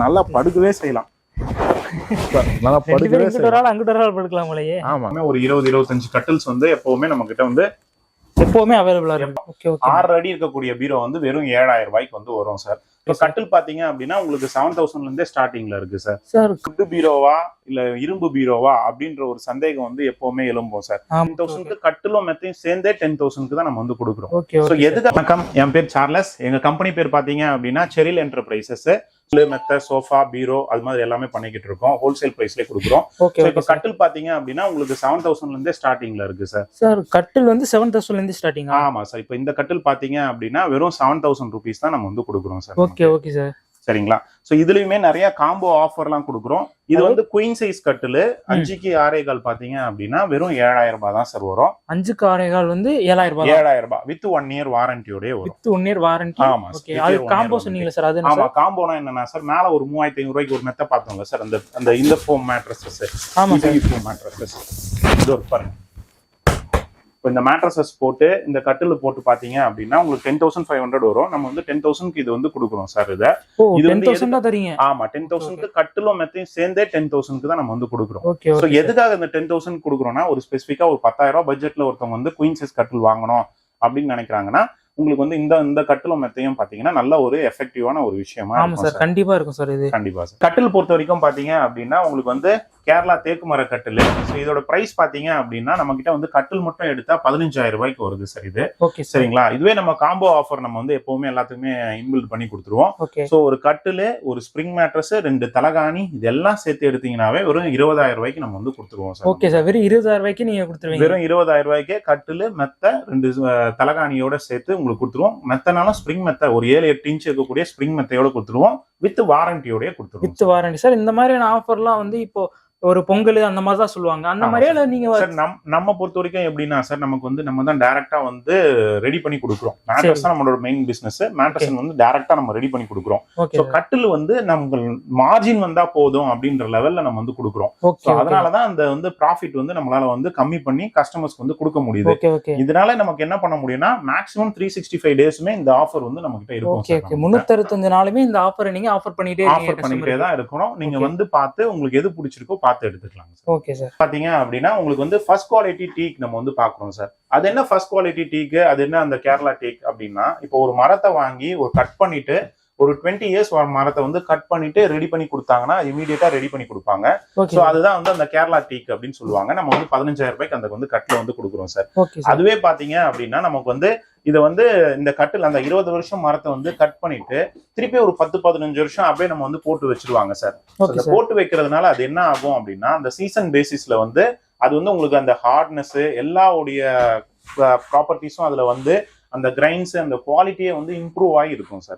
நல்லா படுக்கவே செய்யலாம். நல்லா படுக்கவே செய்யலாம். அங்கிட்ட ஒரு ஆள் படுக்கலாம் போலயே. ஆமா, ஒரு 20-25 கட்டில்ஸ் வந்து எப்பவுமே நம்ம கிட்ட வந்து எப்பவுமே அவைலபிளா இருக்கு. Okay okay. 6 அடி இருக்கக்கூடிய பீரோ வந்து வெறும் 7000 ரூபாய்க்கு வந்து வரும் சார். இப்போ கட்டில் பாத்தீங்க அப்படின்னா உங்களுக்கு 7000 இருந்தே ஸ்டார்டிங்ல இருக்கு சார். சார் குட்டு பீரோவா இல்ல இரும்பு பீரோவா அப்படின்ற ஒரு சந்தேகம் வந்து எப்பவுமே எழும்பும் சார். 10,000க்கு கட்டிலும் மெத்தையும் சேர்ந்தே 10,000க்கு தான் நம்ம வந்து கொடுக்குறோம். ஓகே. எதுக்கு? வணக்கம், என் பேர் சார்லஸ். எங்க கம்பெனி பேர் பாத்தீங்க அப்படின்னா செரில் என்டர்பிரைசஸ். மெத்த, சோஃபா, பீரோ அது மாதிரி எல்லாமே பண்ணிக்கிட்டு இருக்கோம். ஹோல்சேல் பிரைஸ்ல கொடுக்குறோம். இப்போ கட்டில் பாத்தீங்க அப்படின்னா உங்களுக்கு 7000 இருந்தே ஸ்டார்டிங்ல இருக்கு சார். சார் கட்டில் வந்து 7000 இருந்து ஸ்டார்டிங். ஆமா சார். இப்போ இந்த கட்டில் பாத்தீங்க அப்படின்னா வெறும் 7000 ருபீஸ் தான் நம்ம வந்து கொடுக்குறோம் சார். Okay sir. சரிங்களா? சோ இதுலயுமே நிறைய காம்போ ஆஃபர் எல்லாம் கொடுக்குறோம். இது வந்து குயின் சைஸ் கட்டில் 5க்கு 6.25 பாத்தீங்க அப்படின்னா வெறும் 7000 ரூபாய் தான் சார் வரும். 5க்கு 6.25 வந்து 7000 ரூபாய். 7000 ரூபாய் வித் 1 இயர் வாரண்டியோட வரும். With 1 year warranty. ஆமா. ஓகே. அது காம்போ சொன்னீங்களா சார்? அது ஆமா, காம்போனா என்னன்னா சார், மேல ஒரு 3500 ரூபாய்க்கு ஒரு மெத்த பார்த்தோம்ல சார், அந்த இந்த ஃபோம் மேட்ரஸஸ். ஆமா சார், ஃபோம் மேட்ரஸஸ் இது ஒரு பாருங்க. இப்போ இந்த மேட்ரஸஸ் போட்டு இந்த கட்டில் போட்டு பாத்தீங்க அப்படின்னா உங்களுக்கு 10,500 வரும். நம்ம வந்து 10,000க்கு இது வந்து கொடுக்குறோம் சார். இது வந்து 10,000 தான் தரீங்க. ஆமா, 10,000க்கு கட்டிலும் மெத்தையும் சேர்ந்தே 10,000க்கு தான் நம்ம வந்து கொடுக்குறோம். ஓகே. சோ எதுக்காக இந்த 10,000 கொடுக்குறோம்னா, ஒரு ஸ்பெசிஃபிக்கா ஒரு 10,000 ரூபாய் பட்ஜெட்ல ஒருத்தவங்க வந்து குயின் சைஸ் கட்டில் வாங்கணும் அப்படின்னு நினைக்கிறாங்கன்னா உங்களுக்கு வந்து இந்த கட்டிலும் மெத்தையும் பாத்தீங்கன்னா நல்ல ஒரு எஃபெக்டிவான ஒரு விஷயமா இருக்கும் சார். கண்டிப்பா இருக்கும் சார். இது கண்டிப்பா சார். கட்டில் பொறுத்த வரைக்கும் பாத்தீங்க அப்படின்னா உங்களுக்கு வந்து கேரளா தேக்கு மர கட்டில். இதோட பிரைஸ் பாத்தீங்க அப்படின்னா நம்ம கிட்ட வந்து கட்டில் மட்டும் எடுத்தா 15,000 ரூபாய்க்கு வருது சார். இது சரிங்களா? இதுவே நம்ம காம்போ ஆஃபர் நம்ம வந்து எப்பவுமே எல்லாத்துக்குமே இன்பில்ட் பண்ணி கொடுத்துருவோம். சோ ஒரு கட்டில், ஒரு ஸ்பிரிங் மேட்ரஸ், 2 தலகாணி இதெல்லாம் சேர்த்து எடுத்தீங்கன்னாவே வெறும் 20,000 ரூபாய்க்கு நம்ம வந்து கொடுத்துருவோம் சார். Okay sir. வெறும் 20,000 ரூபாய்க்கு நீங்க கொடுத்துருவீங்க. வெறும் 20,000 ரூபாய்க்கு கட்டில், மெத்த, 2 தலகாணியோட சேர்த்து உங்களுக்கு கொடுத்துருவோம். மெத்தனாலும் ஸ்பிரிங் மெத்த ஒரு 7-8 இன்ச் இருக்கக்கூடிய ஸ்பிரிங் மெத்தையோட கொடுத்துருவோம். வித் வாரண்டியோட கொடுத்துருவோம். With warranty sir. இந்த மாதிரியான ஆஃபர்லாம் வந்து இப்போ ஒரு பொங்கல் அந்த மாதிரி தான் சொல்லுவாங்க. அந்த மாதிரியே நீங்க நம்ம பொறுத்த வரைக்கும் எப்படின்னா சார், நமக்கு வந்து நம்ம தான் டைரக்டா வந்து ரெடி பண்ணி கொடுக்குறோம். மேட்ரஸ் தான் நம்மளோட மெயின் பிசினஸ். மேட்ரஸ் வந்து டைரக்டா நம்ம ரெடி பண்ணி கொடுக்குறோம். சோ கட்டில் வந்து நம்ம மார்ஜின் வந்தா போதும் அப்படின்ற லெவல்ல நம்ம வந்து கொடுக்குறோம். சோ அதனாலதான் அந்த வந்து ப்ராஃபிட் வந்து நம்மளால வந்து கம்மி பண்ணி கஸ்டமர்ஸ்க்கு வந்து கொடுக்க முடியுது. இதனால நமக்கு என்ன பண்ண முடியும்னா மேக்ஸிமம் 365 டேஸ்மே இந்த ஆஃபர் வந்து நம்ம கிட்ட இருக்கும். 365 நாளுமே இந்த ஆஃபரை நீங்க ஆஃபர் பண்ணிட்டே தான் இருக்கணும். நீங்க வந்து பார்த்து உங்களுக்கு எது பிடிச்சிருக்கோ பார்த்து எடுத்துக்கலாம். Okay sir. பாத்தீங்க அப்படின்னா உங்களுக்கு வந்து ஃபர்ஸ்ட் குவாலிட்டி டீக் நம்ம வந்து பாக்குறோம் சார். அது என்ன ஃபர்ஸ்ட் குவாலிட்டி டீக், அது என்ன அந்த கேரளா டீக் அப்படின்னா, இப்போ ஒரு மரத்தை வாங்கி ஒரு கட் பண்ணிட்டு ஒரு 20 இயர்ஸ் மரத்தை வந்து கட் பண்ணிட்டு ரெடி பண்ணி கொடுத்தாங்கன்னா இமீடியட்டா ரெடி பண்ணி கொடுப்பாங்க. சோ அதுதான் வந்து அந்த கேரளா டீக் அப்படின்னு சொல்லுவாங்க. நம்ம வந்து 15,000 ரூபாய்க்கு அந்த வந்து கட்டில வந்து கொடுக்குறோம் சார். அதுவே பாத்தீங்க அப்படின்னா நமக்கு வந்து இதை வந்து இந்த கட்டில் அந்த 20 வருஷம் மரத்தை வந்து கட் பண்ணிட்டு திருப்பி ஒரு 10-15 வருஷம் அப்படியே நம்ம வந்து போட்டு வச்சிருவாங்க சார். போட்டு வைக்கிறதுனால அது என்ன ஆகும் அப்படின்னா, அந்த சீசன் பேசிஸ்ல வந்து அது வந்து உங்களுக்கு அந்த ஹார்ட்னஸ் எல்லாவுடைய ப்ராப்பர்ட்டிஸும் அதுல வந்து அந்த கிரைன்ஸ் அந்த குவாலிட்டியே வந்து இம்ப்ரூவ் ஆகி இருக்கும் சார்.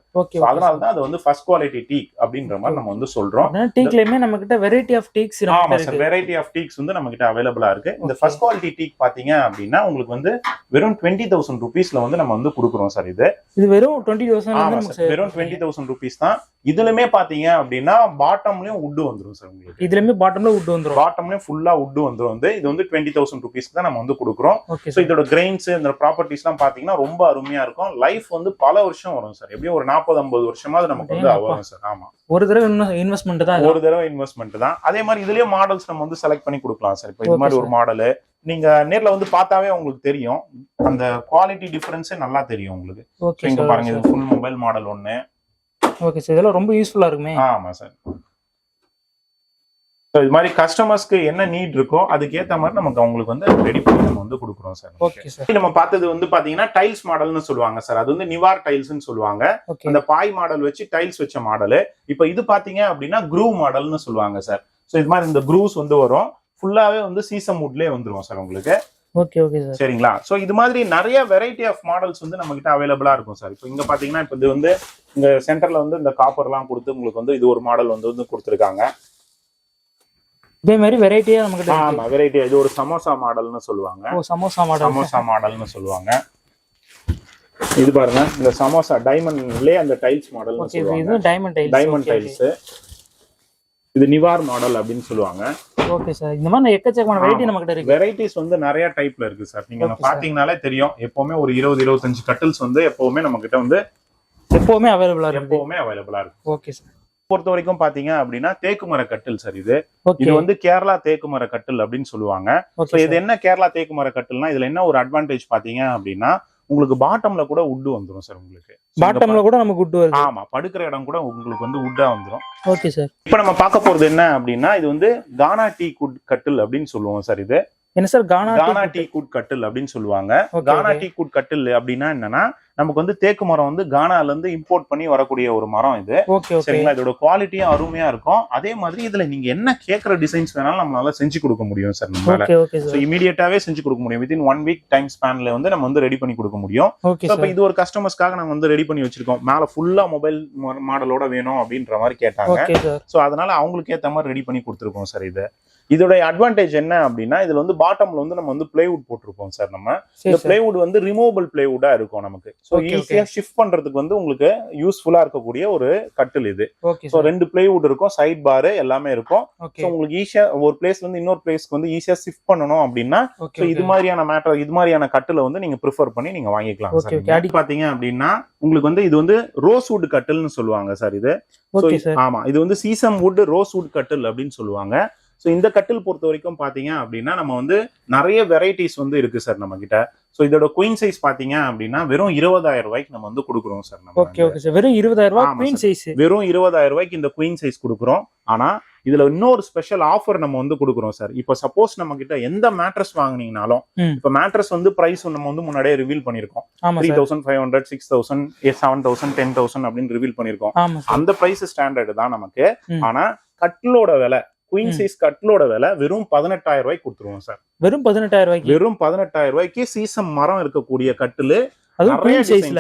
அதனாலதான் அது வந்து ஃபர்ஸ்ட் குவாலிட்டி டீக் அப்படின்ற மாதிரி நம்ம வந்து சொல்றோம். டீக்லயுமே நம்ம கிட்ட வெரைட்டி ஆஃப் டீக்ஸ் இருக்கு. ஆமா சார், வெரைட்டி ஆஃப் டீக்ஸ் வந்து நம்ம கிட்ட அவைலபிளா இருக்கு. இந்த ஃபர்ஸ்ட் குவாலிட்டி டீக் பாத்தீங்க அப்படின்னா உங்களுக்கு வந்து வெறும் 20,000 ருபீஸ்ல வந்து நம்ம வந்து கொடுக்குறோம் சார். இது வெறும் 20,000. வெறும் 20,000 ருபீஸ் தான். இதுலயுமே பாத்தீங்க அப்படின்னா பாட்டம்லயும் வுட் வந்துரும் சார். உங்களுக்கு இதுலயுமே பாட்டம்ல வுட் வந்துரும். பாட்டம்லயும் ஃபுல்லா வுட் வந்துரும். இது வந்து 20,000 ருபீஸ்க்கு தான் நம்ம வந்து கொடுக்குறோம். சோ இதோட கிரெயின்ஸ் இந்த ப்ராப்பர்ட்டிஸ் எல்லாம் பாத்தீங்கன்னா ரொம்ப அருமையா இருக்கும். லைஃப் வந்து பல வருஷம் வரும் சார். எப்படியும் ஒரு 40-50 வருஷமாவது நமக்கு வந்து வரும் சார். ஆமா, ஒரு தடவை இன்வெஸ்ட்மெண்ட் தான். ஒரு தடவை இன்வெஸ்ட்மெண்ட் தான். அதே மாதிரி இதுலயே மாடல்ஸ் நம்ம வந்து செலக்ட் பண்ணி கொடுக்கலாம் சார். இப்போ இது மாதிரி ஒரு மாடல் நீங்க நேர்ல வந்து பார்த்தாவே உங்களுக்கு தெரியும். அந்த குவாலிட்டி டிஃபரன்ஸே நல்லா தெரியும் உங்களுக்கு. இங்க பாருங்க, இது ஃபுல் மொபைல் மாடல் ஒன்னு. Okay sir. இதெல்லாம் ரொம்ப யூஸ்ஃபுல்லா இருக்குமே. ஆமா சார். இது மாதிரி கஸ்டமர்ஸ்க்கு என்ன நீட் இருக்கோ அதுக்கேற்ற மாதிரி நமக்கு அவங்களுக்கு வந்து ரெடி பண்ணி நம்ம வந்து கொடுக்குறோம் சார். Okay sir. நம்ம பார்த்தது வந்து பாத்தீங்கன்னா டைல்ஸ் மாடல்னு சொல்லுவாங்க சார். அது வந்து நிவார் டைல்ஸ்னு சொல்லுவாங்க. அந்த பாய் மாடல் வச்சு டைல்ஸ் வச்ச மாடல். இப்போ இது பாத்தீங்க அப்படின்னா க்ரூவ் மாடல்னு சொல்லுவாங்க சார். ஸோ இது மாதிரி இந்த க்ரூவ்ஸ் வந்து வரும். ஃபுல்லாவே வந்து சீசம் வுட்லயே வந்துரும் சார் உங்களுக்கு. Okay okay sir. சரிங்களா? சோ இது மாதிரி நிறைய வெரைட்டி ஆஃப் மாடல்ஸ் வந்து நம்ம கிட்ட அவைலபிளா இருக்கும் சார். இப்போ இங்க பாத்தீங்கன்னா இப்போ இது வந்து இந்த சென்டர்ல வந்து இந்த காப்பர் எல்லாம் கொடுத்து உங்களுக்கு வந்து இது ஒரு மாடல் வந்து கொடுத்துருக்காங்க. இதே மாதிரி வெரைட்டியா நமக்கு. ஆமா, வெரைட்டியா. இது ஒரு சமோசா மாடல்னு சொல்லுவாங்க. சமோசா மாடல்னு சொல்லுவாங்க. இது பாருங்க, இந்த சமோசா டைமண்ட்லயே அந்த டைல்ஸ் மாடல்னு சொல்லுவாங்க. இது டைமண்ட் டைல்ஸ். இது நிவார் மாடல் அப்படின்னு சொல்லுவாங்க. Okay sir. இந்த மாதிரி எக்கச்சக்கமான வெரைட்டி நமக்கு கிட்ட இருக்கு. வெரைட்டிஸ் வந்து நிறைய டைப்ல இருக்கு சார். நீங்க பாத்தீங்கனாலே தெரியும். எப்பவுமே ஒரு 20-25 கட்டில்ஸ் வந்து எப்பவுமே நம்ம கிட்ட வந்து எப்பவுமே அவைலபிளா இருக்கு. Okay sir. பொறுத்த வரைக்கும் பாத்தீங்க அப்படின்னா தேக்கு மர கட்டில் சார் இது ஓகே இது வந்து கேரளா தேக்கு மர கட்டில் அப்படின்னு சொல்லுவாங்க. ஓகே இது என்ன கேரளா தேக்கு மர கட்டில்னா இதுல என்ன ஒரு அட்வான்டேஜ் பாத்தீங்க அப்படின்னா உங்களுக்கு பாட்டம்ல கூட உட் வந்துரும் சார். உங்களுக்கு பாட்டம்ல கூட நமக்கு உட் வருது. ஆமா, படுக்கிற இடம் கூட உங்களுக்கு வந்து உட்டா வந்துரும். Okay sir. இப்ப நம்ம பார்க்க போறது என்ன அப்படின்னா இது வந்து கானா டீ குட் கட்டில் அப்படின்னு சொல்லுவோம் சார். இது என்ன சார் கானா டீ குட் கட்டில் அப்படின்னு சொல்லுவாங்க. கானா டீ குட் கட்டில் அப்படின்னா என்னன்னா நமக்கு வந்து தேக்கு மரம் வந்து கானால இருந்து இம்போர்ட் பண்ணி வரக்கூடிய ஒரு மரம் இது. சரிங்களா? இதோட குவாலிட்டியும் அருமையா இருக்கும். அதே மாதிரி இதுல நீங்க என்ன கேட்கிற டிசைன்ஸ் வேணாலும் நம்மளால செஞ்சு கொடுக்க முடியும் சார். நம்மளால இமீடியட்டாவே செஞ்சு கொடுக்க முடியும். வித்தின் 1 வீக் டைம் ஸ்பேன்ல வந்து நம்ம வந்து ரெடி பண்ணி கொடுக்க முடியும். இப்ப இது ஒரு கஸ்டமர்ஸ்க்காக நாங்க வந்து ரெடி பண்ணி வச்சிருக்கோம். மேல ஃபுல்லா மொபைல் மாடலோட வேணும் அப்படின்ற மாதிரி கேட்டாங்க. சோ அதனால அவங்களுக்கு ஏத்த மாதிரி ரெடி பண்ணி கொடுத்துருக்கோம் சார். இதோட அட்வான்டேஜ் என்ன அப்படின்னா இதுல வந்து பாட்டம்ல வந்து நம்ம வந்து பிளைவுட் போட்டிருக்கோம் சார். நம்ம இந்த பிளைவுட் வந்து ரிமூவபிள் பிளைவுட்டா இருக்கும் நமக்கு. சோ ஈஸியா ஷிஃப்ட் பண்றதுக்கு வந்து உங்களுக்கு யூஸ்ஃபுல்லா இருக்கக்கூடிய ஒரு கட்டில் இது. சோ 2 பிளைவுட் இருக்கும், சைட் பார் எல்லாமே இருக்கும். சோ உங்களுக்கு ஈஸியா ஒரு பிளேஸ்ல இருந்து இன்னொரு பிளேஸ்க்கு வந்து ஈஸியா ஷிஃப்ட் பண்ணணும் அப்படின்னா சோ இது மாதிரியான கட்டில வந்து நீங்க ப்ரிஃபர் பண்ணி நீங்க வாங்கிக்கலாம் சார். பாத்தீங்க அப்படின்னா உங்களுக்கு வந்து இது வந்து ரோஸ் வுட் கட்டில்னு சொல்லுவாங்க சார். இது ஆமா, இது வந்து சீசம் வுட் ரோஸ் வுட் கட்டில் அப்படின்னு சொல்லுவாங்க. சோ இந்த கட்டில் பொறுத்த வரைக்கும் பாத்தீங்க அப்படின்னா நம்ம வந்து நிறைய வெரைட்டிஸ் வந்து இருக்கு சார் நம்ம கிட்ட. சோ இதோட குயின் சைஸ் பாத்தீங்க அப்படின்னா வெறும் 20,000 ரூபாய்க்கு நம்ம வந்து கொடுக்குறோம் சார். நம்ம வெறும் 20,000 ரூபாய் குயின் சைஸ், வெறும் 20,000 ரூபாய்க்கு இந்த குயின் சைஸ் கொடுக்குறோம். ஆனா இதுல இன்னொரு ஸ்பெஷல் ஆஃபர் நம்ம வந்து கொடுக்குறோம் சார். இப்ப சப்போஸ் நம்ம கிட்ட எந்த மேட்ரஸ் வாங்குனீங்கனாலும் இப்ப மேட்ரஸ் வந்து பிரைஸ் நம்ம வந்து முன்னாடியே ரிவீல் பண்ணிருக்கோம். 3,500, 6,000, 7,000, 10,000 அப்படின்னு ரிவீல் பண்ணிருக்கோம். அந்த பிரைஸ் ஸ்டாண்டர்ட் தான் நமக்கு. ஆனா கட்டிலோட விலை, குயின் சைஸ் கட்டிலோட விலை வெறும் 18,000 ரூபாய்க்கு கொடுத்துருவோம் சார். வெறும் 18,000 ரூபாய்க்கு, வெறும் 18,000 ரூபாய்க்கு சீசம் மரம் இருக்கக்கூடிய கட்டிலு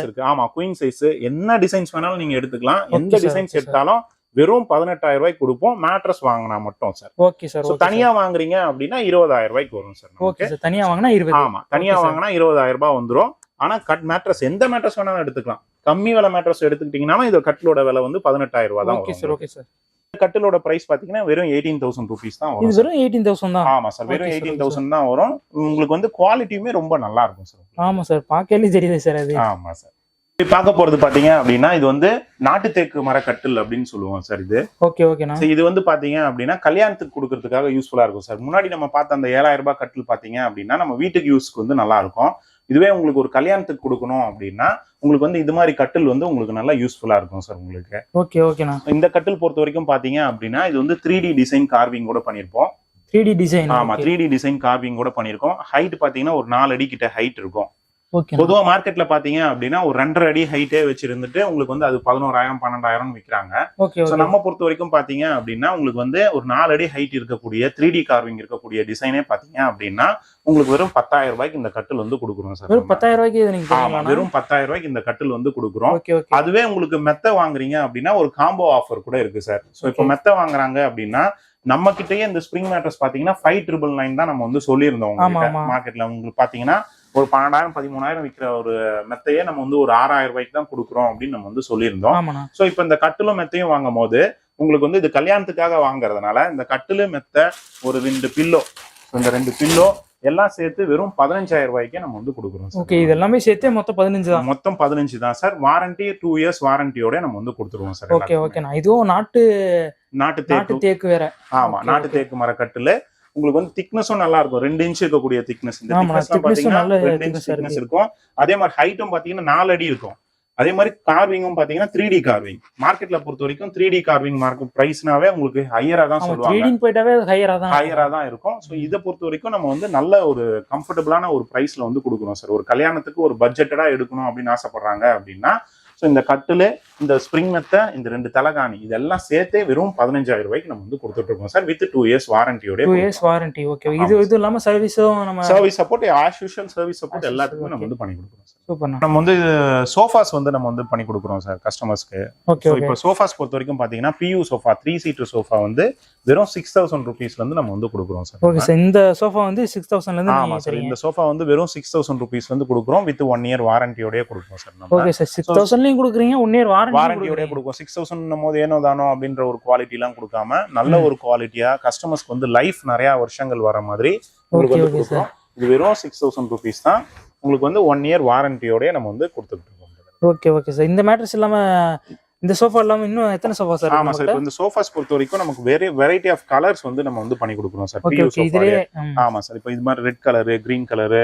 இருக்கு. ஆமா, குயின் சைஸ் என்ன டிசைன்ஸ் வேணாலும் நீங்க எடுத்துக்கலாம். எந்த டிசைன்ஸ் எடுத்தாலும் வெறும் 18,000 ரூபாய்க்கு கொடுப்போம். மேட்ரஸ் வாங்கினா மட்டும் சார். Okay sir. தனியா வாங்குறீங்க அப்படின்னா 20,000 ரூபாய்க்கு வரும் சார். Okay sir. தனியா வாங்கினா 20. ஆமா, தனியா வாங்கினா 20,000 ரூபாய் வந்துரும். ஆனா கட் மேட்ரஸ் எந்த மேட்ரஸ் வேணாலும் எடுத்துக்கலாம். கம்மி விலை மேட்ரஸ் எடுத்துக்கிட்டீங்கன்னா இது கட்டிலோட விலை வந்து 18,000 ரூபாய் தான். Okay sir. Okay sir. கட்டிலோட பிரைஸ் பாத்தீங்கன்னா வெறும் 18,000 ரூபீஸ் தான் வரும். இது வெறும் 18,000 தான். ஆமா சார், வெறும் 18,000 தான் வரும். உங்களுக்கு வந்து குவாலிட்டியுமே ரொம்ப நல்லா இருக்கும் சார். ஆமா சார், பார்க்கவே தெரியுது சார் அது. ஆமா சார். பார்க்க போறது பாத்தீங்க அப்படின்னா இது வந்து நாட்டு தேக்கு மர கட்டில் அப்படின்னு சொல்லுவோம் சார். இது ஓகேண்ணா. இது வந்து பாத்தீங்க அப்படின்னா கல்யாணத்துக்கு கொடுக்கறதுக்காக யூஸ்ஃபுல்லா இருக்கும் சார். முன்னாடி நம்ம பார்த்த அந்த 7,000 ரூபாய் கட்டில் பாத்தீங்க அப்படின்னா நம்ம வீட்டுக்கு யூஸ்க்கு வந்து நல்லா இருக்கும். இதுவே உங்களுக்கு ஒரு கல்யாணத்துக்கு கொடுக்கணும் அப்படின்னா உங்களுக்கு வந்து இது மாதிரி கட்டில் வந்து உங்களுக்கு நல்லா யூஸ்ஃபுல்லா இருக்கும் சார் உங்களுக்கு. ஓகேண்ணா. இந்த கட்டில் பொறுத்த வரைக்கும் பாத்தீங்க அப்படின்னா இது வந்து 3D டிசைன் கார்விங் கூட பண்ணிருப்போம். 3D design. ஆமா, 3D டிசைன் கார்விங் கூட பண்ணிருக்கோம். ஹைட் பாத்தீங்கன்னா ஒரு 4 அடி கிட்ட ஹைட் இருக்கும். பொதுவா மார்க்கெட்ல பாத்தீங்க அப்படின்னா ஒரு 2.5 அடி ஹைட்டே வச்சிருந்துட்டு உங்களுக்கு வந்து அது 11,000, 12,000 விற்கிறாங்க. நம்ம பொறுத்த வரைக்கும் பாத்தீங்க அப்படின்னா உங்களுக்கு வந்து ஒரு 4 அடி ஹைட் இருக்கக்கூடிய 3D கார்விங் இருக்கக்கூடிய டிசைனே பாத்தீங்க அப்படின்னா உங்களுக்கு வெறும் 10,000 ரூபாய்க்கு இந்த கட்டில் வந்து கொடுக்குறோம் சார். வெறும் 10,000 ரூபாய்க்கு. ஆமா, வெறும் 10,000 ரூபாய்க்கு இந்த கட்டில் வந்து கொடுக்குறோம். அதுவே உங்களுக்கு மெத்த வாங்குறீங்க அப்படின்னா ஒரு காம்போ ஆஃபர் கூட இருக்கு சார். சோ இப்போ மெத்த வாங்குறாங்க அப்படின்னா நம்ம கிட்டயே இந்த ஸ்ப்ரிங் மேட்ரஸ் பாத்தீங்கன்னா 5,999 தான் நம்ம வந்து சொல்லியிருந்தோம். மார்க்கெட்ல உங்களுக்கு பாத்தீங்கன்னா ஒரு 12,000, 13,000 விற்கிற ஒரு மெத்தையே நம்ம வந்து ஒரு 6,000 ரூபாய்க்கு தான் கொடுக்குறோம் அப்படின்னு நம்ம வந்து சொல்லியிருந்தோம். சோ இப்ப இந்த கட்டிலும் மெத்தையும் வாங்கும் போது உங்களுக்கு வந்து இது கல்யாணத்துக்காக வாங்குறதுனால இந்த கட்டிலு மெத்தை ஒரு 2 பில்லோ, இந்த 2 பில்லோ எல்லாம் சேர்த்து வெறும் 15,000 ரூபாய்க்கு நம்ம வந்து கொடுக்குறோம். ஓகே, இது எல்லாமே சேர்த்து மொத்தம் 15 தான். மொத்தம் 15 தான் சார். வாரண்டி 2 இயர்ஸ் வாரண்டியோட நம்ம வந்து கொடுத்துருவோம் சார். ஓகேண்ணா. இதுவும் நாட்டு தேக்கு வேற. ஆமா, நாட்டு தேக்கு மர கட்டில உங்களுக்கு வந்து திக்னஸும் நல்லா இருக்கும். 2 இன்ச் இருக்கக்கூடிய திக்னஸ். இந்த திக்னஸ் பாத்தீங்கன்னா 2 இன்ச் திக்னஸ் இருக்கும். அதே மாதிரி ஹைட்டும் பாத்தீங்கன்னா 4 அடி இருக்கும். அதே மாதிரி கார்விங்கும் பாத்தீங்கன்னா 3D கார்விங். மார்க்கெட்ல பொறுத்த வரைக்கும் 3D கார்விங் மார்க்கெட் பிரைஸ்னாவே உங்களுக்கு ஹையரா தான் சொல்லுவாங்க. 3D போய்ட்டாவே ஹையரா தான் இருக்கும். சோ இத பொறுத்த வரைக்கும் நம்ம வந்து நல்ல ஒரு கம்ஃபர்டபிளான ஒரு பிரைஸ்ல வந்து கொடுக்குறோம் சார். ஒரு கல்யாணத்துக்கு ஒரு பட்ஜெட்டடா எடுக்கணும் அப்படின்னு ஆசைப்படுறாங்க அப்படின்னா சோ இந்த கட்டிலு, இந்த ஸ்ப்ரிங் மெத்தை, இந்த 2 தலகாணி இதெல்லாம் சேர்த்தே வெறும் 15,000 ரூபாய்க்கு நம்ம வந்து கொடுத்துட்டு இருக்கோம் சார். வித் 2 இயர்ஸ் வாரண்டியோட. 2 இயர்ஸ் வாரண்டி. ஓகே, இது இல்லாம சர்வீஸும் நம்ம service support as usual service support எல்லாத்துக்கும் நம்ம வந்து பண்ணி கொடுக்குறோம் சார். சூப்பர். நம்ம வந்து சோஃபாஸ் வந்து நம்ம வந்து பண்ணி கொடுக்குறோம் சார் கஸ்டமர்ஸ்க்கு. ஓகே. இப்போ சோஃபாஸ் பொறுத்த வரைக்கும் பாத்தீங்கன்னா PU சோஃபா 3 சீட்டர் சோஃபா வந்து வெறும் 6,000 ரூபீஸ்ல இருந்து நம்ம வந்து கொடுக்குறோம் சார். Okay sir. இந்த சோஃபா வந்து 6,000ல இருந்து. ஆமா சார், இந்த சோஃபா வந்து வெறும் 6,000 ரூபீஸ் வந்து கொடுக்குறோம். வித் 1 இயர் வாரண்டியோட கொடுக்குறோம் சார். Okay sir. 6,000லயும் கொடுக்குறீங்க, 1 இயர் வாரண்டியோட கொடுக்கும். 6,000 போது ஏனோ தானோ அப்படின்ற ஒரு குவாலிட்டி எல்லாம் கொடுக்காம நல்ல ஒரு குவாலிட்டியா கஸ்டமர்ஸ்க்கு வந்து லைஃப் நிறைய வருஷங்கள் வர மாதிரி உங்களுக்கு வந்து கொடுக்குறோம். இது வெறும் 6,000 ரூபீஸ் தான். உங்களுக்கு வந்து 1 இயர் வாரண்டியோட நம்ம வந்து கொடுத்துட்டு இருக்கோம். Okay sir. இந்த மேட்ரஸ் இல்லாம இந்த சோஃபா இல்லாம இன்னும் எத்தனை சோஃபா சார் ஆமா சார். இப்போ இந்த சோஃபாஸ் பொறுத்த வரைக்கும் நமக்கு வெரைட்டி ஆஃப் கலர்ஸ் வந்து நம்ம வந்து பண்ணி கொடுக்குறோம் சார். ஓகே ஓகே இதுலயே ஆமா சார். இப்போ இது மாதிரி red colour, green colour,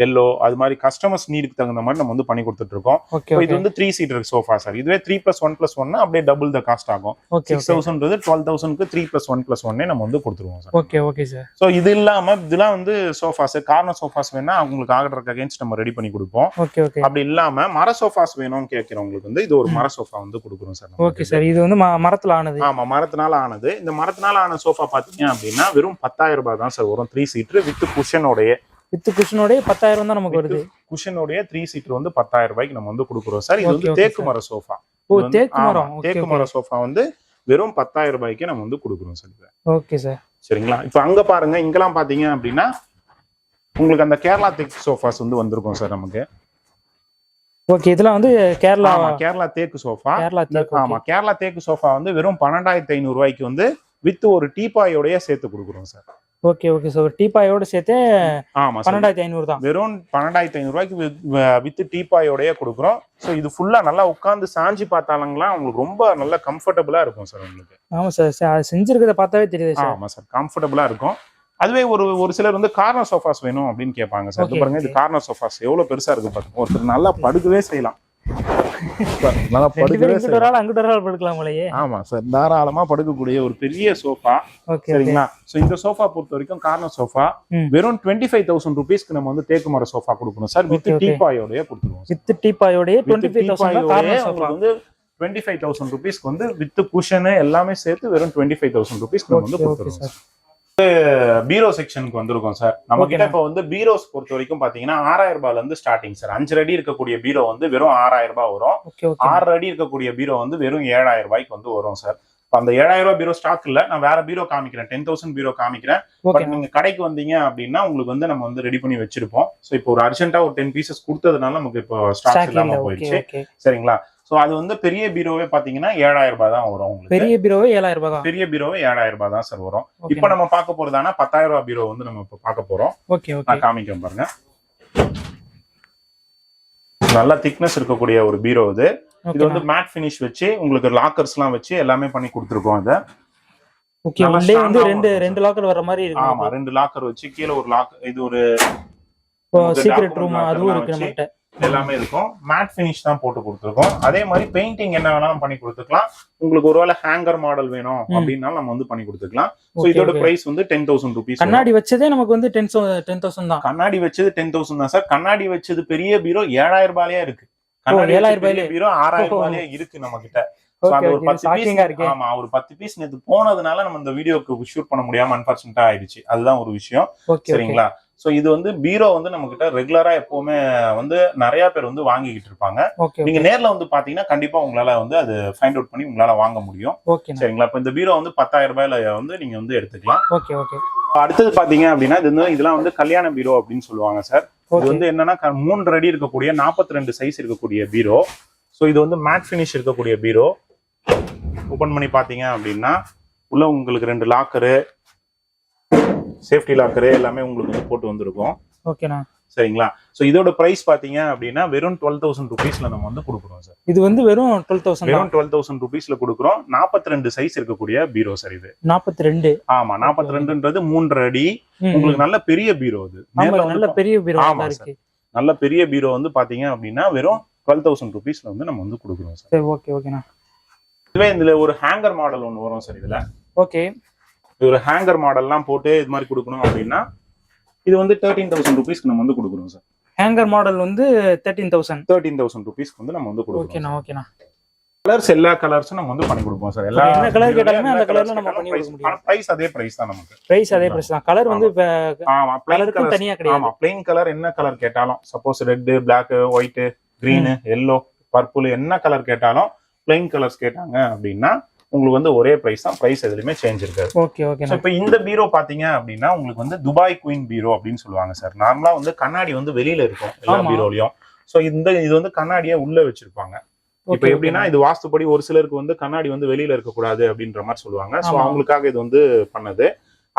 yellow, அது மாதிரி கஸ்டமர்ஸ் நீடுக்கு தகுந்த மாதிரி நம்ம வந்து பண்ணி கொடுத்துட்டு இருக்கோம். இது வந்து 3 சீட்டர் சோஃபா சார். இதுவே 3+1+1 அப்படியே டபுள் த காஸ்ட் ஆகும். 6000 12,000க்கு 3+1+1 நம்ம வந்து கொடுத்துருவோம் sir. Okay okay sir. So இது இல்லாம இதெல்லாம் வந்து சோஃபாஸ், கார்னர் சோஃபாஸ் வேணா உங்களுக்கு ஆர்டருக்கு அகைன்ஸ்ட் நம்ம ரெடி பண்ணி கொடுப்போம். Okay okay. அப்படி இல்லாம மர சோஃபாஸ் வேணும்னு கேட்கிறவங்களுக்கு வந்து இது ஒரு மர சோஃபா வந்து கொடுக்குறோம் சார். Okay sir. இது வந்து மரத்துல ஆனது. ஆமா, மரத்தினால ஆனது. இந்த மரத்தினால ஆன சோஃபா பாத்தீங்க அப்படின்னா வெறும் 10,000 ரூபாய் தான் சார் வரும். 3 சீட்டர் வித் குஷனோடைய. வித் குஷனோடைய 10,000 தான் நமக்கு வருது. குஷனோடைய 3 சீட்டர் வந்து 10,000 ரூபாய்க்கு நம்ம வந்து கொடுக்குறோம் சார். இது வந்து தேக்கு மர சோஃபா. ஓ தேக்கு மரம். தேக்கு மர சோஃபா வந்து வெறும் 10,000 ரூபாய்க்கு நம்ம வந்து கொடுக்குறோம் சார். Okay sir. சரிங்களா? இப்போ அங்க பாருங்க, இங்கெல்லாம் பாத்தீங்க அப்படின்னா உங்களுக்கு அந்த கேரளா தேக்கு சோஃபாஸ் வந்து வந்திருக்கும் சார் நமக்கு. ஓகே, இதெல்லாம் வந்து கேரளா தேக்கு சோஃபா. ஆமா, கேரளா தேக்கு சோஃபா வந்து வெறும் 12,500 ரூபாய்க்கு வந்து வித் ஒரு டீபாயோடய சேர்த்து கொடுக்குறோம் சார். Okay okay sir. டீபாயோட சேர்த்து ஆமா 12,500 தான். வெறும் 12,500 ரூபாய்க்கு வித் டீபாயோடய கொடுக்குறோம். ஸோ இது ஃபுல்லா நல்லா உட்காந்து சாஞ்சி பார்த்தாலுங்களா உங்களுக்கு ரொம்ப நல்லா கம்ஃபர்டபுளா இருக்கும் சார் உங்களுக்கு. ஆமா சார், செஞ்சிருக்கிறத பார்த்தாவே தெரியுது சார். ஆமா சார், கம்ஃபர்டபுளா இருக்கும். அதுவே ஒரு சிலர் வந்து கார்னர் சோஃபாஸ் வேணும் அப்படின்னு கேட்பாங்க சார். இது பாருங்க, இது கார்னர் சோஃபாஸ் எவ்வளவு பெருசா இருக்கு பாருங்க. ஒருத்தர் நல்லா படுக்கவே செய்யலாம். நல்லா படுக்கவே செய்யலாம். அங்கிட்ட ஒரு ஆள் படுக்கலாம் போலயே. ஆமா சார், தாராளமா படுக்கக்கூடிய ஒரு பெரிய சோஃபா. சரிங்களா? சோ இந்த சோஃபா பொறுத்த வரைக்கும் கார்னர் சோஃபா வெறும் 25,000 ரூபீஸ்க்கு நம்ம வந்து தேக்கு மர சோஃபா கொடுக்கணும் சார். வித் டீபாயோடய கொடுத்துருவோம். வித் டீபாயோடய 25,000 கார்னர் சோஃபா வந்து 25,000 ரூபீஸ்க்கு வந்து வித் குஷன் எல்லாமே சேர்த்து வெறும் 25,000 ரூபீஸ்க்கு நம்ம வந்து கொடுத்துருவோம் சார். பீரோ செக்ஷனுக்கு வந்திருக்கோம் சார். நம்ம கிட்ட இப்ப வந்து பீரோஸ் பொறுத்த வரைக்கும் பாத்தீங்கன்னா 6,000 ரூபாயில இருந்து ஸ்டார்டிங் சார். 5 அடி இருக்கக்கூடிய பீரோ வந்து வெறும் 6,000 ரூபாய் வரும். 6 அடி இருக்கக்கூடிய பீரோ வந்து வெறும் 7,000 ரூபாய்க்கு வந்து வரும் சார். அந்த 7,000 ரூபாய் பீரோ ஸ்டாக் இல்ல, நான் வேற பீரோ காமிக்கிறேன். 10,000 பீரோ காமிக்கிறேன். பட் நீங்க கடைக்கு வந்தீங்க அப்படின்னா உங்களுக்கு வந்து நம்ம வந்து ரெடி பண்ணி வச்சிருப்போம். சோ இப்போ ஒரு அர்ஜென்ட்டா ஒரு 10 பீசஸ் கொடுத்ததுனால நமக்கு இப்போ ஸ்டாக் இல்லாம போயிடுச்சு. சரிங்களா? சோ அது வந்து பெரிய பீரோவே பாத்தீங்கன்னா 7,000 ரூபாய் தான் வரும் உங்களுக்கு. பெரிய பீரோவே 7,000 ரூபாய் தான். பெரிய பீரோவே 7,000 ரூபாய் தான் சார் வரும். இப்போ நம்ம பார்க்க போறதானா 10,000 ரூபாய் பீரோ வந்து நம்ம இப்போ பார்க்க போறோம். நான் காமிக்கிறேன் பாருங்க. நல்ல திக்னஸ் இருக்கக்கூடிய ஒரு பீரோ இது. இது வந்து மேட் ஃபினிஷ் வச்சு உங்களுக்கு லாக்கர்ஸ் எல்லாம் வச்சு எல்லாமே பண்ணி கொடுத்துருக்கோம். இத ஓகே, உள்ளே வந்து ரெண்டு லாக்கர் வர மாதிரி இருக்கு. ஆமா, 2 லாக்கர் வச்சு கீழ ஒரு லாக்கர், இது ஒரு சீக்ரெட் ரூம் அதுவும் இருக்கு நம்மட்ட. எல்லாமே இருக்கும். மேட் ஃபினிஷ் தான் போட்டு கொடுத்துருக்கோம். அதே மாதிரி பெயிண்டிங் என்ன வேணாலும் பண்ணி கொடுத்துக்கலாம். உங்களுக்கு ஒருவேளை ஹேங்கர் மாடல் வேணும் அப்படின்னா நம்ம வந்து பண்ணி கொடுத்துக்கலாம். சோ இதோட பிரைஸ் வந்து 10,000 ரூபீஸ். கண்ணாடி வச்சதே நமக்கு வந்து 10,000 தான். கண்ணாடி வச்சது 10,000 தான் சார். கண்ணாடி வச்சது பெரிய பீரோ 7,000 ரூபாயிலே இருக்கு. 7,000 ரூபாயிலே பீரோ 6,000 ரூபாயிலே இருக்கு நம்ம கிட்ட. ஒரு 10 பீஸ் நேத்து போனதுனால நம்ம இந்த வீடியோக்கு ஷூட் பண்ண முடியாம அன்பார்ச்சுனேட்டா ஆயிடுச்சு. அதுதான் ஒரு விஷயம். சரிங்களா? சோ இது வந்து பீரோ வந்து நம்ம கிட்ட ரெகுலரா எப்பவுமே வந்து நிறைய பேர் வந்து வாங்கிக்கிட்டு இருப்பாங்க. நீங்க நேர்ல வந்து பாத்தீங்கன்னா கண்டிப்பா உங்களால வந்து அது ஃபைண்ட் அவுட் பண்ணி உங்களால வாங்க முடியும். சரிங்களா? இப்ப இந்த பீரோ வந்து 10,000 ரூபாயில வந்து நீங்க வந்து எடுத்துக்கலாம். அடுத்தது பாத்தீங்க அப்படின்னா இதெல்லாம் வந்து கல்யாண பீரோ அப்படின்னு சொல்லுவாங்க சார். இது வந்து என்னன்னா 3 அடி இருக்கக்கூடிய 42 சைஸ் இருக்கக்கூடிய பீரோ. சோ இது வந்து மேட் ஃபினிஷ் இருக்கக்கூடிய பீரோ. ஓபன் பண்ணி பாத்தீங்க அப்படின்னா உள்ள உங்களுக்கு 2 லாக்கரு, சேஃப்டி லாக்கரு எல்லாமே உங்களுக்கு வந்து போட்டு வந்திருக்கும். ஓகேண்ணா. சரிங்களா? சோ இதோட பிரைஸ் பாத்தீங்க அப்படின்னா வெறும் 12,000 ரூபீஸ்ல நம்ம வந்து கொடுக்குறோம் சார். இது வந்து வெறும் 12,000 ரூபீஸ்ல கொடுக்குறோம். 42 சைஸ் இருக்கக்கூடிய பீரோ சார் இது. 42? ஆமா, 42ன்றது 3 அடி. உங்களுக்கு நல்ல பெரிய பீரோ இது. நல்ல பெரிய பீரோ இருக்கு. நல்ல பெரிய பீரோ வந்து பாத்தீங்க அப்படின்னா வெறும் 12,000 ரூபீஸ்ல வந்து நம்ம வந்து கொடுக்குறோம் சார். சரி, ஓகேண்ணா. இதுவே இதுல ஒரு ஹேங்கர் மாடல் ஒன்று வரும் சார். இதுல ஓகே, ஒரு ஹேங்கர் மாடல்லாம் போட்டு இது மாதிரி கொடுக்கணும் அப்படின்னா இது வந்து 13,000 ரூபீஸ்க்கு நம்ம வந்து கொடுக்குறோம் சார். ஹேங்கர் மாடல் வந்து 13,000 ரூபீஸ்க்கு வந்து நம்ம வந்து கொடுக்குறோம். ஓகேண்ணா. கலர்ஸ் எல்லா கலர்ஸும் நம்ம வந்து பண்ணி கொடுப்போம் சார். எல்லா என்ன கலர் கேட்டாலுமே அந்த கலர்ல நம்ம பண்ணி கொடுக்க முடியும். பிரைஸ் அதே பிரைஸ் தான் நமக்கு. பிரைஸ் அதே பிரைஸ் தான். கலர் வந்து ஆமா, கலருக்கு தனியா கிடையாது. ஆமா, plain கலர் என்ன கலர் கேட்டாலும், suppose red, Black, white, green, yellow, purple என்ன கலர் கேட்டாலும், plain கலர்ஸ் கேட்டாங்க அப்படின்னா உங்களுக்கு வந்து ஒரே பிரைஸ் தான். பிரைஸ் எதுலயுமே சேஞ்ச் இருக்காது. Okay okay. இப்போ இந்த பீரோ பாத்தீங்க அப்படின்னா உங்களுக்கு வந்து துபாய் குயின் பீரோ அப்படின்னு சொல்லுவாங்க சார். நார்மலா வந்து கண்ணாடி வந்து வெளியில இருக்கும் எல்லா பீரோலயும். சோ இது வந்து கண்ணாடியா உள்ள வச்சிருப்பாங்க. இப்ப எப்படின்னா இது வாஸ்துப்படி ஒரு சிலருக்கு வந்து கண்ணாடி வந்து வெளியில இருக்கக்கூடாது அப்படின்ற மாதிரி சொல்லுவாங்க. சோ அவங்களுக்காக இது வந்து பண்ணது.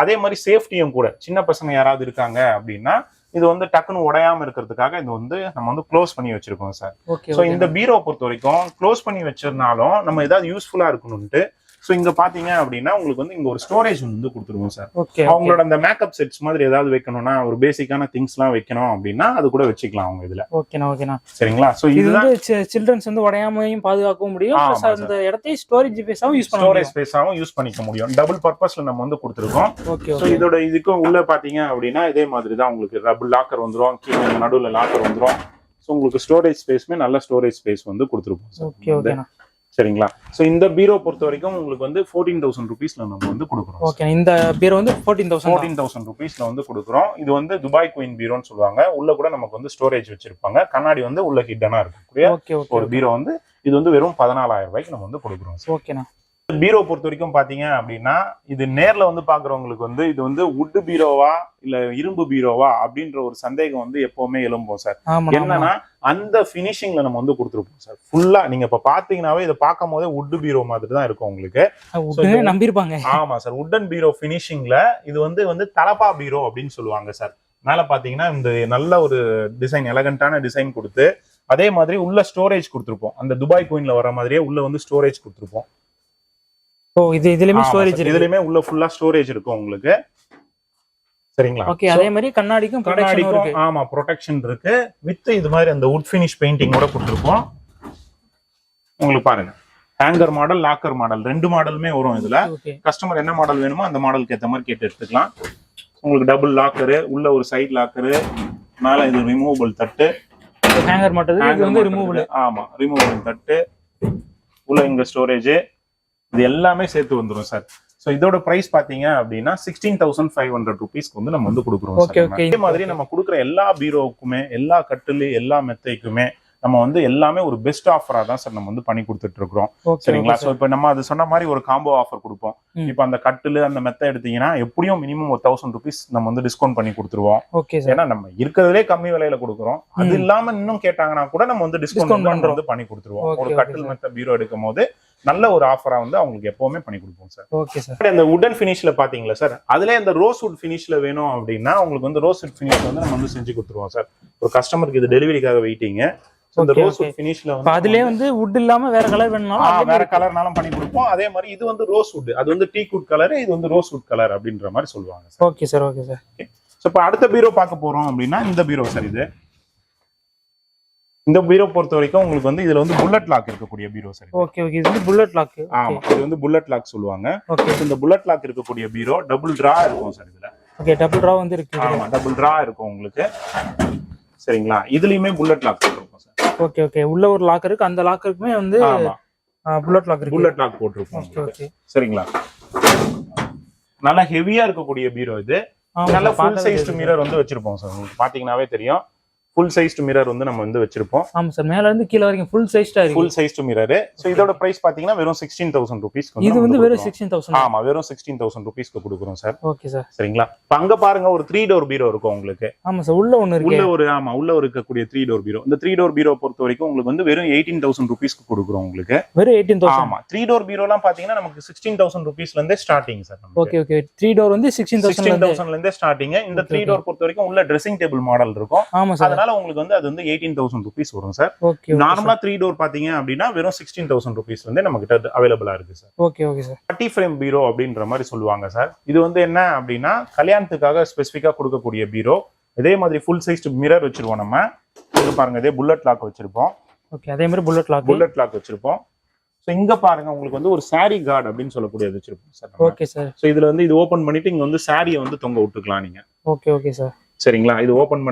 அதே மாதிரி சேஃப்டியும் கூட, சின்ன பசங்க யாராவது இருக்காங்க அப்படின்னா இது வந்து டக்குன்னு உடையாம இருக்கிறதுக்காக இது வந்து நம்ம வந்து க்ளோஸ் பண்ணி வச்சிருக்கோம் சார். ஓகே. ஸோ இந்த பீரோ பொறுத்த வரைக்கும் க்ளோஸ் பண்ணி வச்சிருந்தாலும் நம்ம ஏதாவது யூஸ்ஃபுல்லா இருக்கணும்ட்டு ஸோ இங்க பாத்தீங்க அப்படின்னா உங்களுக்கு வந்து இங்க ஒரு ஸ்டோரேஜ் வந்து கொடுத்துருவோம் சார். ஓகே. அவங்களோட அந்த மேக்கப் செட்ஸ் மாதிரி ஏதாவது வைக்கணும்னா ஒரு பேசிக்கான திங்ஸ் எல்லாம் வைக்கணும் அப்படின்னா அது கூட வச்சுக்கலாம் அவங்க இதுல. ஓகேண்ணா ஓகேண்ணா. சரிங்களா? ஸோ இது இதுதான் வந்து சில்ட்ரன்ஸ் வந்து உடையாமையும் பாதுகாக்கவும் முடியும். ஆமா Plus அந்த இடத்தையும் ஸ்டோரேஜ் ஸ்பேஸாவும் யூஸ் பண்ண ஸ்டோரேஜ் ஸ்பேஸாவும் யூஸ் பண்ணிக்க முடியும். டபுள் பர்பஸ்ல நம்ம வந்து கொடுத்துருக்கோம். ஓகே. ஸோ இதோட இதுக்கும் உள்ள பாத்தீங்க அப்படின்னா இதே மாதிரி தான் உங்களுக்கு டபுள் லாக்கர் வந்துரும், கீழே நடுவுல லாக்கர் வந்துரும். ஸோ உங்களுக்கு ஸ்டோரேஜ் ஸ்பேஸ்மே நல்ல ஸ்டோரேஜ் ஸ்பேஸ் வந்து கொடுத்துருப்போம். ஓகே ஓகேண்ணா. சரிங்களா? சோ இந்த பீரோ பொறுத்த வரைக்கும் உங்களுக்கு வந்து 14,000 ரூபீஸ்ல நம்ம வந்து கொடுக்குறோம். ஓகே. இந்த பீரோ வந்து 14,000 ரூபீஸ்ல வந்து கொடுக்குறோம். இது வந்து துபாய் குயின் பீரோன்னு சொல்லுவாங்க. உள்ள கூட நமக்கு வந்து ஸ்டோரேஜ் வச்சிருப்பாங்க. கண்ணாடி வந்து உள்ள ஹிட்டனா இருக்கும். ஒரு பீரோ வந்து இது வந்து வெறும் 14,000 ரூபாய்க்கு நம்ம வந்து கொடுக்குறோம். ஓகேண்ணா. பீரோ பொறுத்த வரைக்கும் பாத்தீங்க அப்படின்னா இது நேர்ல வந்து பாக்குறவங்களுக்கு வந்து இது வந்து வுட் பீரோவா இல்ல இரும்பு பீரோவா அப்படின்ற ஒரு சந்தேகம் வந்து எப்பவுமே எழும்போம் சார். என்னன்னா அந்த பினிஷிங்ல நம்ம வந்து கொடுத்துருப்போம் சார். ஃபுல்லா நீங்க இப்ப பாத்தீங்கன்னாவே இதை பார்க்கும் போதே வுட் பீரோ மாதிரி தான் இருக்கும் உங்களுக்கு. நம்பிருப்பாங்க. ஆமா சார். வுட்டன் பீரோ பினிஷிங்ல இது வந்து தலப்பா பீரோ அப்படின்னு சொல்லுவாங்க சார். மேல பாத்தீங்கன்னா இந்த நல்ல ஒரு டிசைன், எலகண்டான டிசைன் கொடுத்து அதே மாதிரி உள்ள ஸ்டோரேஜ் கொடுத்துருப்போம். அந்த துபாய் குயின்ல வர மாதிரியே உள்ள வந்து ஸ்டோரேஜ் கொடுத்துருப்போம். ஓ, இதுலயுமே ஸ்டோரேஜ் இருக்கு. இதுலயுமே உள்ள ஃபுல்லா ஸ்டோரேஜ் இருக்கும் உங்களுக்கு. சரிங்களா? ஓகே. அதே மாதிரி கண்ணாடிக்கும் ஆமா ப்ரொடெக்ஷன் இருக்கு. வித் இது மாதிரி அந்த வுட் ஃபினிஷ் பெயிண்டிங்கோட கொடுத்துருப்போம். உங்களுக்கு பாருங்க, ஹேங்கர் மாடல், லாக்கர் மாடல் ரெண்டு மாடலுமே வரும் இதுல. கஸ்டமர் என்ன மாடல் வேணுமோ அந்த மாடலுக்கு ஏற்ற மாதிரி கேட்டு எடுத்துக்கலாம். உங்களுக்கு டபுள் லாக்கரு, உள்ள ஒரு சைடு லாக்கரு, மேல இது ரிமூவபிள் தட்டு, ஹேங்கர் மாடல் இது வந்து ரிமூவபிள். ஆமா, ரிமூவபிள் தட்டு, உள்ள இங்க ஸ்டோரேஜ், இது எல்லாமே சேர்த்து வந்துரும் சார். சோ இதோட பிரைஸ் பாத்தீங்க அப்படின்னா 16,500 ரூபீஸ்க்கு வந்து நம்ம வந்து கொடுக்குறோம். அதே மாதிரி நம்ம கொடுக்குற எல்லா பீரோவுக்குமே, எல்லா கட்டிலு, எல்லா மெத்தைக்குமே நம்ம வந்து எல்லாமே ஒரு பெஸ்ட் ஆஃபரா தான் சார் நம்ம வந்து பண்ணி கொடுத்துட்டு இருக்கிறோம். சரிங்களா? சோ இப்ப நம்ம அது சொன்ன மாதிரி ஒரு காம்போ ஆஃபர் கொடுப்போம். இப்ப அந்த கட்டிலு அந்த மெத்தை எடுத்தீங்கன்னா எப்படியும் மினிமம் 1,000 ரூபீஸ் நம்ம வந்து டிஸ்கவுண்ட் பண்ணி கொடுத்துருவோம். ஏன்னா நம்ம இருக்கிறதுலே கம்மி விலையில கொடுக்குறோம். அது இல்லாம இன்னும் கேட்டாங்கன்னா கூட நம்ம வந்து டிஸ்கவுண்ட் வந்து பண்ணி கொடுத்துருவோம். ஒரு கட்டில் மெத்தை பீரோ எடுக்கும் போது நல்ல ஒரு ஆஃபரா வந்து அவங்களுக்கு எப்பவுமே பண்ணி கொடுப்போம் சார். Okay sir. அந்த வுடன் ஃபினிஷ்ல பாத்தீங்களா சார், அதுல இந்த ரோஸ் வுட் ஃபினிஷ்ல வேணும் அப்படின்னா உங்களுக்கு வந்து ரோஸ் வுட் ஃபினிஷ் வந்து நம்ம வந்து செஞ்சு கொடுத்துருவோம் சார். ஒரு கஸ்டமருக்கு இது டெலிவரிக்காக வெயிட்டிங். இந்த ரோஸ் வுட் ஃபினிஷ்ல வந்து அதுலயே வந்து வுட் இல்லாம வேற கலர் வேணும்னாலும் வேற கலர்னாலும் பண்ணி கொடுப்போம். அதே மாதிரி இது வந்து ரோஸ் வுட், அது வந்து டீ குட் கலர், இது வந்து ரோஸ் வுட் கலர் அப்படின்ற மாதிரி சொல்லுவாங்க sir. Okay sir. Okay sir. So இப்போ அடுத்த பீரோ பார்க்க போறோம் அப்படின்னா இந்த பீரோ சார். இந்த பீரோ பொறுத்த வரைக்கும் உங்களுக்கு வந்து இதுல வந்து புல்லட் லாக் இருக்கக்கூடிய பீரோ சார். Okay okay. இது வந்து புல்லட் லாக். ஆமா, இது வந்து புல்லட் லாக் சொல்லுவாங்க. ஓகே. இந்த புல்லட் லாக் இருக்கக்கூடிய பீரோ டபுள் டிரா இருக்கும் சார் இதுல. ஓகே, டபுள் டிரா வந்து இருக்கு. ஆமா, டபுள் டிரா இருக்கும் உங்களுக்கு. சரிங்களா? இதுலயுமே புல்லட் லாக் போட்டுருப்போம் சார். Okay okay. உள்ள ஒரு லாக் இருக்கு, அந்த லாக்கருக்குமே வந்து புல்லட் லாக் இருக்கு. புல்லட் லாக் போட்டுருப்போம். ஓகே. சரிங்களா? நல்லா ஹெவியா இருக்கக்கூடிய பீரோ இது. நல்ல ஃபுல் சைஸ் மிரர் வந்து வச்சிருப்போம் சார். உங்களுக்கு பாத்தீங்கன்னாவே தெரியும், ஃபுல் சைஸ்டு மிரர் வந்து நம்ம வந்து வச்சிருப்போம். ஆமா சார். மேல இருந்து கீழ வரைக்கும் ஃபுல் சைஸ்டா இருக்கு. Full sized mirror. சோ இதோட பிரைஸ் பாத்தீங்கன்னா வெறும் 16,000 ரூபீஸ். இது வந்து வெறும் 16,000. ஆமா, வெறும் 16,000 ரூபீஸ்க்கு கொடுக்குறோம் சார். Okay sir. சரிங்களா? அங்க பாருங்க ஒரு 3 டோர் பீரோ இருக்கும் உங்களுக்கு. ஆமா சார். உள்ள ஒன்னு இருக்கு. உள்ள ஒரு உள்ள இருக்கக்கூடிய 3 டோர் பீரோ. இந்த 3 டோர் பீரோ பொறுத்த வரைக்கும் உங்களுக்கு வந்து வெறும் 18,000 ரூபீஸ்க்கு கொடுக்குறோம் உங்களுக்கு. வெறும் 18,000. ஆமா, 3 டோர் பீரோலாம் பாத்தீங்கன்னா நமக்கு 16,000 ரூபீஸ்ல இருந்தே starting sir. Okay okay. 3 door வந்து 16,000 ல இருந்தே ஸ்டார்டிங். இந்த 3 டோர் பொறுத்த வரைக்கும் உள்ள ட்ரெஸ்ஸிங் டேபிள் மாடல் இருக்கும். ஆமா சார். அதனால உங்களுக்கு வந்து அது வந்து 18,000 ரூபீஸ் வரும் சார். நார்மலா 3 டோர் பாத்தீங்க அப்படின்னா வெறும் 16,000 ரூபீஸ் வந்து நம்ம கிட்ட அவைலபிளா இருக்கு sir. Okay okay sir. 30 frame bureau அப்படின்ற மாதிரி சொல்லுவாங்க சார். இது வந்து என்ன அப்படின்னா கல்யாணத்துக்காக ஸ்பெசிஃபிக்கா கொடுக்கக்கூடிய பீரோ. இதே மாதிரி ஃபுல் சைஸ் மிரர் வச்சிருவோம் நம்ம. இங்க பாருங்க, இதே புல்லட் லாக் வச்சிருப்போம். ஓகே, அதே மாதிரி புல்லட் லாக் வச்சிருப்போம். சோ இங்க பாருங்க உங்களுக்கு வந்து ஒரு சாரி கார்டு அப்படின்னு சொல்லக்கூடியது வச்சிருப்போம் சார். Okay sir. சோ இதுல வந்து இது ஓபன் பண்ணிட்டு இங்க வந்து சாரியை வந்து தொங்க விட்டுக்கலாம் நீங்க. Okay okay sir. சரிங்களா? இது ஓபன்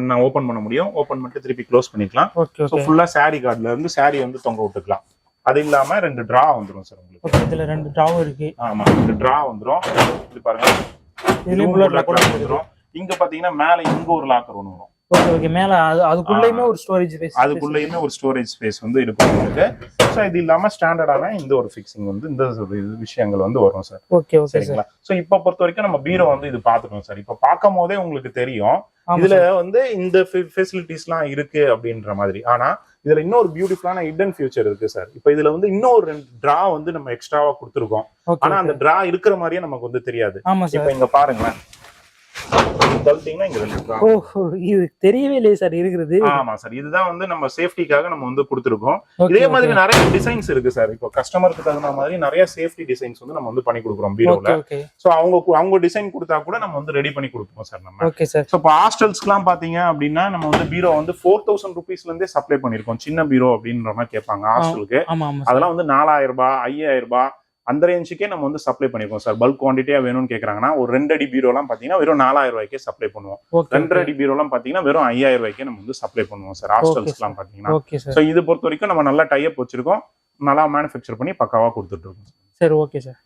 பண்ண முடியும். ஓபன் பண்ணிட்டு திருப்பி க்ளோஸ் பண்ணிக்கலாம். சோ ஃபுல்லா சாரி கார்டுல இருந்து சாரி வந்து தொங்க விட்டுக்கலாம். அது இல்லாம 2 டிரா வந்துரும் சார் உங்களுக்கு. ஓகே, இதுல 2 டிராவும் இருக்கு. ஆமா, 2 டிரா வந்துரும். இது பாருங்க, இதுல புல்லட் லாக் வந்துரும். இங்க பாத்தீங்கன்னா மேல இங்க ஒரு லாக்கர் ஒன்னு வரும். Okay okay. மேல அதுக்குள்ளேயுமே ஒரு ஸ்டோரேஜ் ஸ்பேஸ். அதுக்குள்ளேயுமே ஒரு ஸ்டோரேஜ் ஸ்பேஸ் வந்து இருக்கும் உங்களுக்கு. சோ இது இல்லாம ஸ்டாண்டர்டான இந்த ஒரு ஃபிக்சிங் வந்து இந்த விஷயங்கள் வந்து வரும் சார். Okay okay. சரிங்களா? சோ இப்ப பொறுத்த வரைக்கும் நம்ம பீரோ வந்து இது பாத்துட்டோம் சார். இப்ப பார்க்கும் போதே உங்களுக்கு தெரியும் இதுல வந்து இந்த ஃபெசிலிட்டிஸ்லாம் இருக்கு அப்படின்ற மாதிரி. ஆனா இதுல இன்னொரு பியூட்டிஃபுல்லான ஹிடன் ஃபியூச்சர் இருக்கு சார். இப்ப இதுல வந்து இன்னொரு 2 டிரா வந்து நம்ம எக்ஸ்ட்ராவா கொடுத்துருக்கோம். ஆனா அந்த டிரா இருக்கிற மாதிரியே நமக்கு வந்து தெரியாது. இப்ப இங்க பாருங்களேன், தள்ளிட்டீங்கன்னா இங்க 2 drawer. ஓஹோ, இது தெரியவே இல்லையே சார் இருக்கிறது. ஆமா சார், இதுதான் வந்து நம்ம சேஃப்டிக்காக நம்ம வந்து கொடுத்துருக்கோம். Okay, இதே மாதிரி okay. நிறைய டிசைன்ஸ் இருக்கு சார். இப்போ கஸ்டமருக்கு தகுந்த மாதிரி நிறைய சேஃப்டி டிசைன்ஸ் வந்து நம்ம வந்து பண்ணி கொடுக்குறோம் பீரோல. ஓகே ஓகே சோ அவங்க டிசைன் கொடுத்தா கூட நம்ம வந்து ரெடி பண்ணி கொடுப்போம் சார் நம்ம. Okay sir. ஸோ இப்போ ஹாஸ்டல்ஸ்க்குலாம் பார்த்தீங்க அப்படின்னா நம்ம வந்து பீரோ வந்து 4000 rupeesல இருந்தே சப்ளை பண்ணிருக்கோம். சின்ன பீரோ அப்படின்ற மாதிரி கேட்பாங்க ஹாஸ்டலுக்கு. ஆமா ஆமா அதெல்லாம் வந்து 4000 ரூபாய் 5000 ரூபாய் அந்த ரேஞ்சுக்கே நம்ம வந்து சப்ளை பண்ணிருக்கோம் சார். பல்க் குவான்டிட்டியா வேணும்னு கேக்குறாங்கன்னா ஒரு 2 அடி பீரோலாம் பாத்தீங்கன்னா வெறும் 4000 ரூபாய்க்கே சப்ளை பண்ணுவோம். 2 அடி பீரோலாம் பாத்தீங்கன்னா வெறும் 5000 ரூபாய்க்கே நம்ம வந்து சப்ளை பண்ணுவோம் சார் ஹாஸ்டல்ஸ்க்குலாம் பாத்தீங்கன்னா. Okay sir. ஸோ இது பொறுத்த வரைக்கும் நம்ம நல்லா டைப் வச்சிருக்கோம், நல்லா மேனுஃபேக்சர் பண்ணி பக்காவா கொடுத்துட்டு இருக்கோம். சரி, ஓகே சார்.